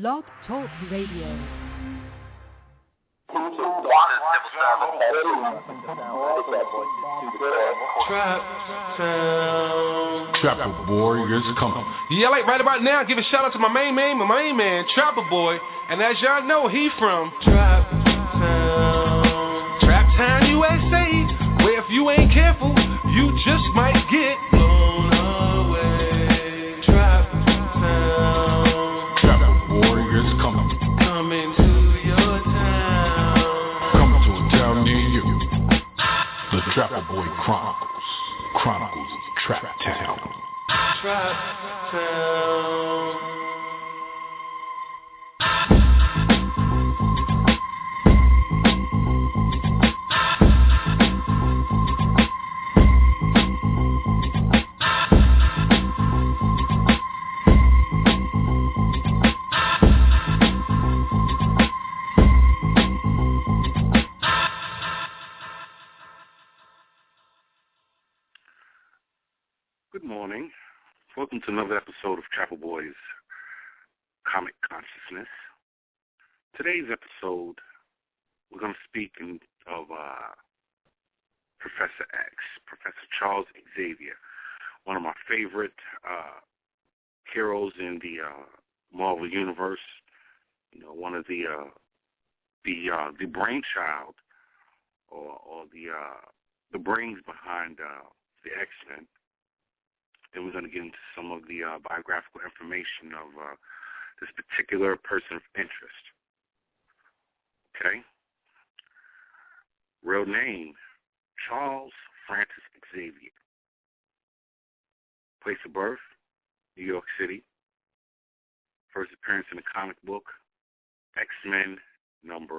Blog Talk Radio. Trapper Boy is coming. Yeah, like right about now, give a shout out to my main man, Trapper Boy. And as y'all know, he from Trap Town, USA, where if you ain't careful, you just might get blown away. Trap Town. Trapper Boy is coming. Coming to your town. Coming to a town near you. The Trapper Boy Chronicles. Chronicles of Trap Town. Trap Town. Good morning. Welcome to another episode of Trapper Boy's Comic Consciousness. Today's episode, we're going to speak of Professor X, Professor Charles Xavier, one of my favorite heroes in the Marvel Universe. You know, one of the brainchild or the brains behind the X-Men. Then we're going to get into some of the biographical information of this particular person of interest. Okay? Real name, Charles Francis Xavier. Place of birth, New York City. First appearance in the comic book, X-Men #1.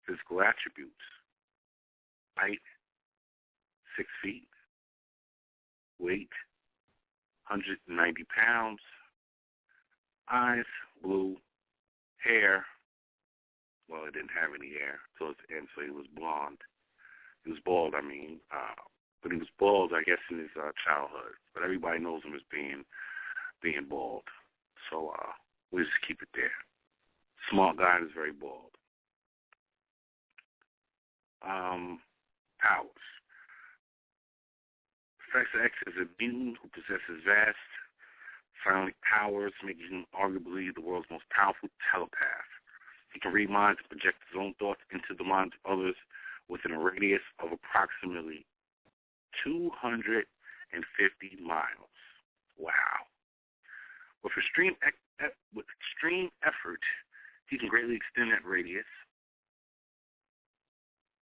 Physical attributes, height, 6 feet, weight, 190 pounds, eyes blue, hair, well, it didn't have any hair towards the end, so he was blonde. He was bald, but he was bald, I guess, in his childhood. But everybody knows him as being bald. So we'll just keep it there. Smart guy is very bald. Powers. Professor X is a being who possesses vast psionic powers, making him arguably the world's most powerful telepath. He can read minds and project his own thoughts into the minds of others within a radius of approximately 250 miles. Wow. With extreme effort, he can greatly extend that radius.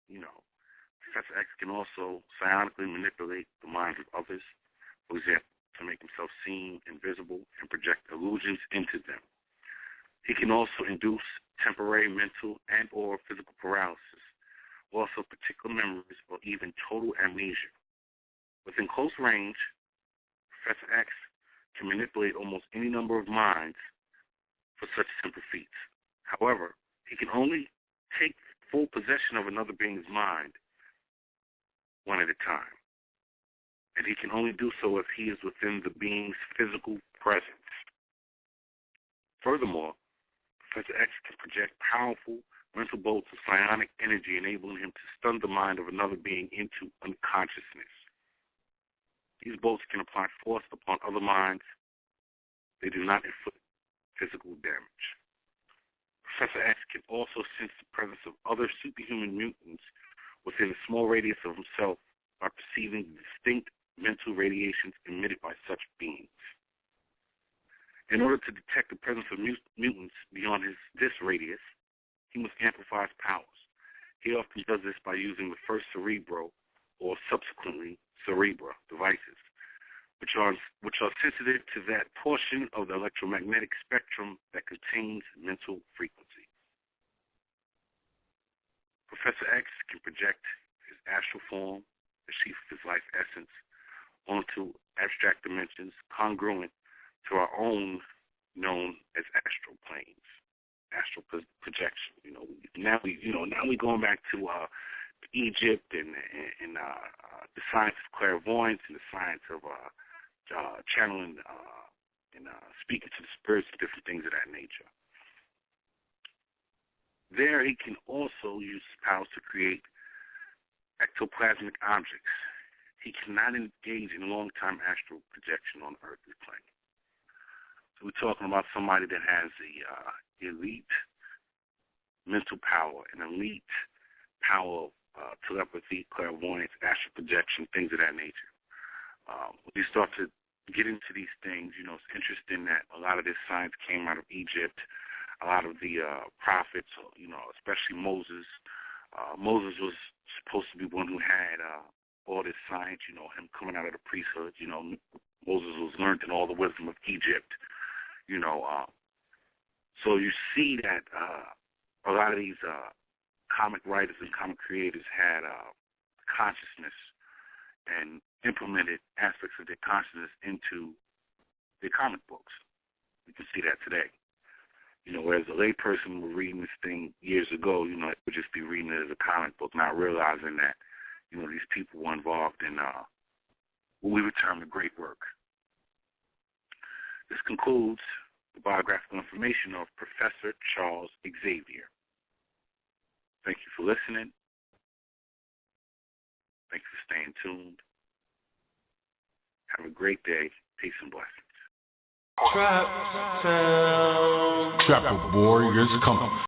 You know, Professor X can also psionically manipulate the minds of others, for example, to make himself seen and visible and project illusions into them. He can also induce temporary mental and or physical paralysis, also particular memories or even total amnesia. Within close range, Professor X can manipulate almost any number of minds for such simple feats. However, he can only take full possession of another being's mind one at a time. And he can only do so if he is within the being's physical presence. Furthermore, Professor X can project powerful mental bolts of psionic energy, enabling him to stun the mind of another being into unconsciousness. These bolts can apply force upon other minds. They do not inflict physical damage. Professor X can also sense the presence of other superhuman mutants within a small radius of himself by perceiving distinct mental radiations emitted by such beings. In order to detect the presence of mutants beyond this radius, he must amplify his powers. He often does this by using the first cerebro or subsequently cerebra devices, which are sensitive to that portion of the electromagnetic spectrum that contains mental frequency. Professor X can project his astral form, the sheath of his life essence, onto abstract dimensions congruent to our own known as astral planes, astral projection. Now we going back to Egypt and the science of clairvoyance and the science of channeling and speaking to the spirits and different things of that nature. There, he can also use his powers to create ectoplasmic objects. He cannot engage in long-time astral projection on the earthly plane. So we're talking about somebody that has the elite mental power, an elite power of telepathy, clairvoyance, astral projection, things of that nature. When you start to get into these things, it's interesting that a lot of this science came out of Egypt. A lot of the prophets, especially Moses. Moses was supposed to be one who had all this science, him coming out of the priesthood. Moses was learned in all the wisdom of Egypt. So you see that a lot of these comic writers and comic creators had consciousness and implemented aspects of their consciousness into their comic books. You can see that today. Whereas a layperson were reading this thing years ago, it would just be reading it as a comic book, not realizing that, these people were involved in what we would term the great work. This concludes the biographical information of Professor Charles Xavier. Thank you for listening. Thank you for staying tuned. Have a great day. Peace and blessings. Trap sound. Trapper warriors coming.